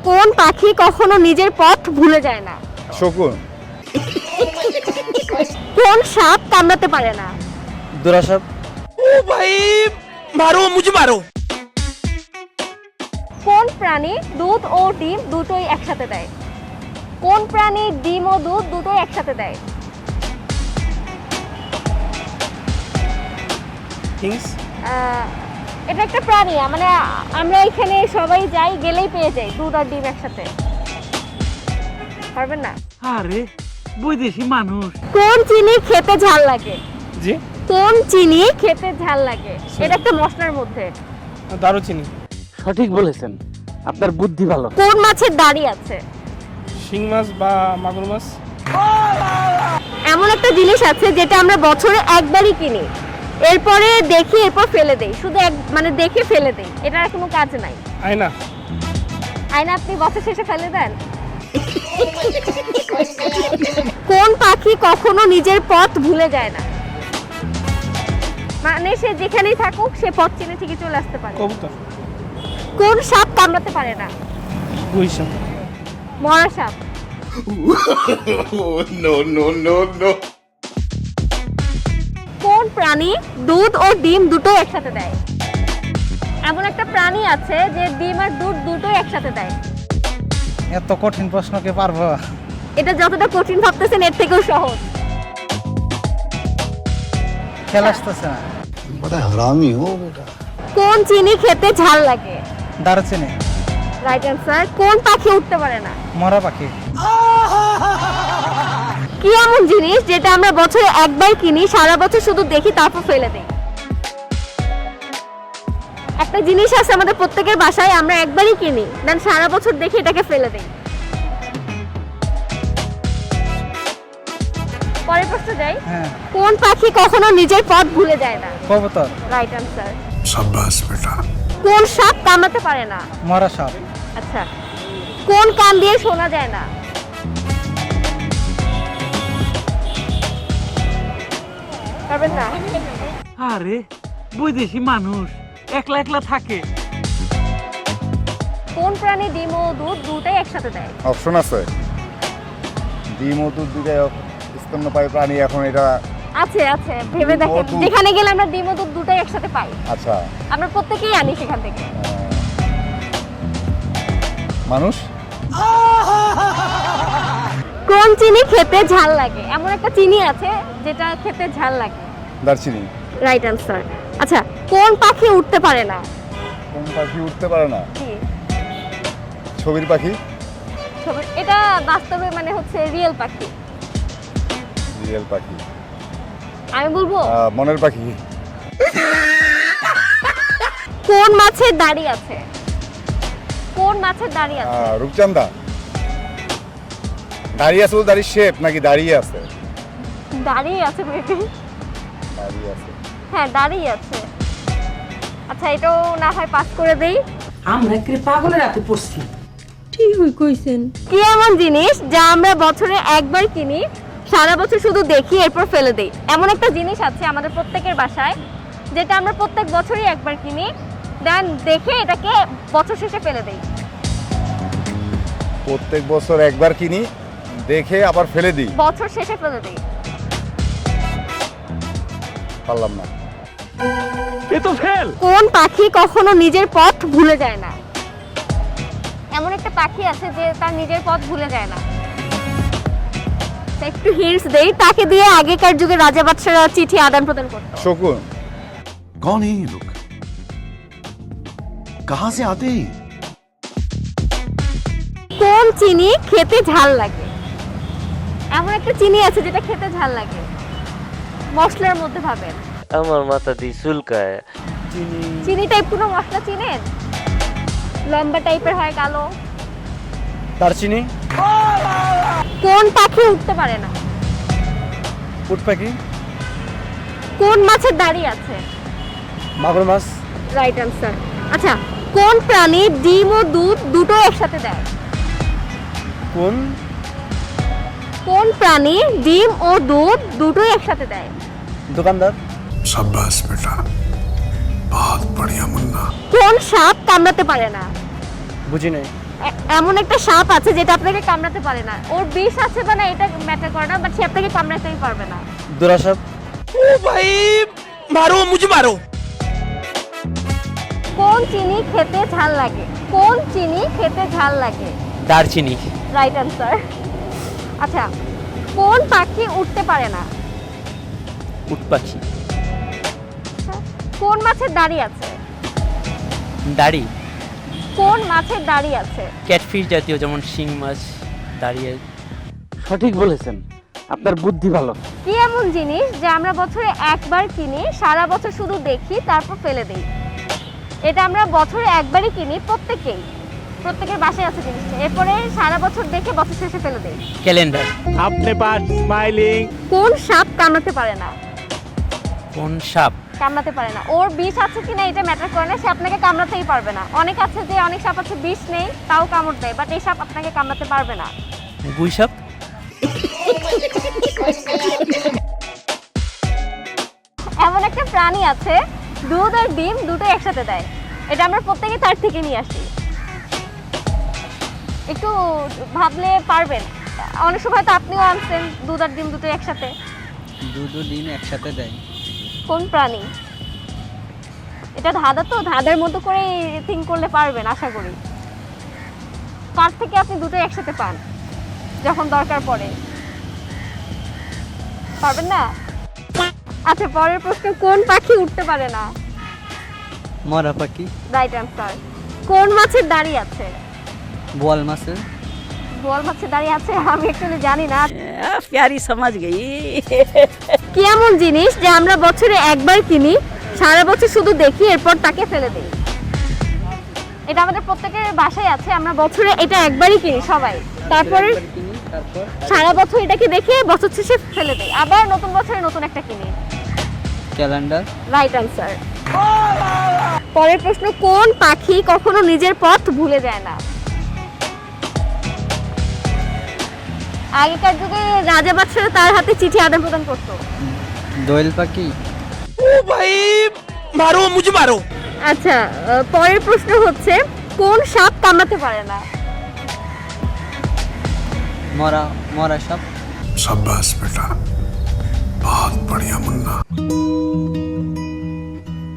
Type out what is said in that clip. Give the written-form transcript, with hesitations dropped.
কোন পাখি কখনো নিজের পথ ভুলে যায় না? শকুন। কোন সাপ কামড়াতে পারে না? দুরা সাপ। ओ भाई मारो मुझे मारो। কোন প্রাণী দুধ ও ডিম দুটোই একসাথে দেয়? কোন প্রাণী ডিম ও দুধ দুটোই একসাথে দেয়? কিংস। এটা একটা প্রাণী, মানে আমরা এখানে সবাই যাই, গেলেই পেয়ে যাই দুধ আর ডিম একসাথে। পারবেন না? আরে বৈদেশি মানুষ। কোন চিনি খেতে ঝাল লাগে? জি। কোন চিনি খেতে ঝাল লাগে? এটা একটা মশলার মধ্যে। দারুচিনি। সঠিক বলেছেন, আপনার বুদ্ধি ভালো। কোন মাছের দাড়ি আছে? শিং মাছ বা মাগুর মাছ। এমন একটা জিনিস আছে যেটা আমরা বছরে একবারই কিনি, এরপরে দেখি, এরপর ফেলে দেই, শুধু মানে দেখে ফেলে দেই, এটার কোনো কাজ নাই। আয়না। আয়না আপনি বছর শেষে ফেলে দেন? কোন পাখি কখনো নিজের পথ ভুলে যায় না? মানে সে যেখানেই থাকুক সে পথ চিনে ঠিকই চলে আসতে পারে। কবুতর। কোন সাপ কামড়াতে পারে না? গুই সাপ। মরা সাপ। কোন প্রাণী দুধ ও ডিম দুটো একসাথে দেয়? এমন একটা প্রাণী আছে যে ডিম আর দুধ দুটোই একসাথে দেয়। এত কঠিন প্রশ্নকে পারবো? এটা যতটা কঠিন ভাবতেছেন এর থেকেও সহজ। খেলা আসতেছে না। बड़ा हरामी हो बेटा। কোন চিনি খেতে ঝাল লাগে? দারুচিনি। Right answer. কোন পাখি উঠতে পারে না? মরা পাখি। কি এমন জিনিস যেটা আমরা বছরে একবার কিনি, সারা বছর শুধু দেখি, তারপর ফেলে দেই? একটা জিনিস আছে আমাদের প্রত্যেকের বাসায়, আমরা একবারই কিনি, দেন সারা বছর দেখি, এটাকে ফেলে দেই। পরের প্রশ্ন যাই। হ্যাঁ। কোন পাখি কখনো নিজের পথ ভুলে যায় না? কবুতর। Right answer. शाबाश बेटा। কোন সাপ কামড়াতে পারে না? মরা সাপ। আচ্ছা। কোন কান দিয়ে শোনা যায় না? পারবেন না? আরে বৈদেশি মানুষ একলা একলা থাকে। কোন প্রাণী ডিম ও দুধ দুটাই একসাথে দেয়? অপশন আছে। ডিম ও দুধ দুটাই স্তন্যপায়ী প্রাণী, এখন এটা আছে আছে, ভেবে ডিম ও দেখেন। দুধ। যেখানে গেলে আমরা ডিম ও দুধ দুটাই একসাথে পাই, আচ্ছা। আমরা প্রত্যেকেই আনি সেখান থেকে। মানুষ। কোন চিনি খেতে ঝাল লাগে? এমন একটা চিনি আছে যেটা খেতে ঝাল লাগে। দারচিনি। Right answer. আচ্ছা, কোন পাখি উঠতে পারে না? কোন পাখি উঠতে পারে না? কি ছবির পাখি। এটা বাস্তবে মানে হচ্ছে রিয়েল পাখি। রিয়েল পাখি। আমি বলবো মনের পাখি। কোন মাছের দাড়ি আছে? কোন মাছের দাড়ি আছে? রূপচান্দা। দাঁড়িয়ে আছে, দাড়ির শেপ নাকি দাঁড়িয়ে আছে? দাড়ি আছে বেবি। দাঁড়িয়ে আছে। হ্যাঁ, দাড়ি আছে। আচ্ছা, এটাও না হয় পাস করে দেই। আমরা কি পাগলের রাতে পড়ছি? কি এমন জিনিস যা আমরা বছরে একবার কিনি, সারা বছর শুধু দেখি, এরপর ফেলে দেই? এমন একটা জিনিস আছে আমাদের প্রত্যেকের বাসায় যেটা আমরা প্রত্যেক বছরই একবার কিনি, দেন দেখে এটাকে বছর শেষে ফেলে দেই। প্রত্যেক বছর একবার কিনি, দেখে আবার ফেলে দিই। বছর শেষে ফেলে দেই। পারলাম না। এ তো ফেল। কোন পাখি কখনো নিজের পথ ভুলে যায় না? এমন একটা পাখি আছে যে তার নিজের পথ ভুলে যায় না। তা একটু হিন্টস দেই, তাকে দিয়ে আগেকার যুগে রাজা বাদশারা চিঠি আদান প্রদান করত। শকুন। कौन है ये लोग? कहाँ से आते हैं? কোন চিনি খেতে ঝাল লাগে? এমন একটা চিনি আছে যেটা খেতে ঝাল লাগে, মশলার মধ্যে ভাবেন। আমার মাথা দিয়ে চুলকায়। চিনি টাইপ কোনো মশলা চিনেন? লম্বা টাইপের হয়, কালো। দারচিনি। কোন পাখি উঠতে পারে না? উট পাখি। কোন মাছের দাড়ি আছে? মাগুর মাছ। Right answer. আচ্ছা, কোন প্রাণী ডিম ও দুধ দুটো একসাথে দেয়? কোন প্রাণী ডিম ও দুধ দুটোই একসাথে দেয়? দোকানদার। शाबाश बेटा, बहुत बढ़िया मुन्ना। কোন সাপ কামড়াতে পারে না? বুঝি নাই। এমন একটা সাপ আছে যেটা আপনাকে কামড়াতে পারে না, ওর বিষ আছে বা না এটা ম্যাটার করে না, বাট সে আপনাকে কামড়াতেই পারবে না। দুরাসাপ। কোন চিনি খেতে ঝাল লাগে? কোন চিনি খেতে ঝাল লাগে? দারচিনি। Right answer. আচ্ছা, কোন পাখি উঠতে পারে না? উট পাখি। আচ্ছা, কোন মাছের দাড়ি আছে? দাড়ি কোন মাছের দাড়ি আছে? ক্যাটফিশ জাতীয়, যেমন শিং মাছ দাঁড়িয়ে। সঠিক বলেছেন, আপনার বুদ্ধি ভালো। কি এমন জিনিস যে আমরা বছরে একবার কিনি, সারা বছর শুধু দেখি, তারপর ফেলে দেই? এটা আমরা বছরে একবারই কিনি, প্রত্যেকের বাসায় আছে জিনিসটা, এরপরে সারা বছর দেখে বছর শেষে ফেলে দেই। ক্যালেন্ডার। আপনি পাস স্মাইলিং। কোন সাপ কামড়াতে পারে না? কোন সাপ? কামড়াতে পারে না, ওর বিষ আছে কিনা এটা ম্যাটার করে না, সে আপনাকে কামড়াতেই পারবে না। অনেক আছে যে অনেক সাপ আছে বিষ নেই তাও কামড় দেয়, বাট এই সাপ আপনাকে কামড়াতে পারবে না। গুই সাপ। এমন একটা প্রাণী আছে দুধ আর ডিম দুটোই একসাথে দেয়, এটা আমরা প্রত্যেকে তার থেকে নিয়ে আসি। একটু ভাবলে পারবেন, অনেক সময় তো আপনিও আনছেন দুধ আর ডিম দুটোই একসাথে। দুধ ও ডিম একসাথে দেয়। কোন প্রাণী এটা? ধাঁধা তো, ধাঁধার মতো করে থিঙ্ক করলে পারবেন আশা করি। কার থেকে আপনি দুটোই একসাথে পান যখন দরকার পড়ে? পারবেন না? আচ্ছা, পরের প্রশ্ন, কোন পাখি উঠতে পারে না? মরা পাখি। Right answer. কোন মাছের দাড়ি আছে? বোয়াল মাছের। বোয়াল মাছের দাড়ি আছে? আমি একচুয়ালি জানি না। প্যারি সমাজ গেই। কি এমন জিনিস যে আমরা বছরে একবার কিনি, সারা বছর শুধু দেখি, এরপর তাকে ফেলে দিই? এটা আমাদের প্রত্যেকের বাসায় আছে, আমরা বছরে এটা একবারই কিনি সবাই, তারপরে সারা বছর এটাকে দেখে বছর শেষে ফেলে দিই, আবার নতুন বছরে নতুন একটা কিনি। ক্যালেন্ডার। Right answer. পরের প্রশ্ন, কোন পাখি কখনো নিজের পথ ভুলে যায় না? আগেকার যুগে রাজা বাদশারা তার হাতে চিঠি আদান প্রদান করতো। দোয়েল পাখি। আচ্ছা, পরের প্রশ্ন হচ্ছে, কোন সাপ কামড়াতে পারে না? शाबाश बेटा बहुत बढ़िया मुन्ना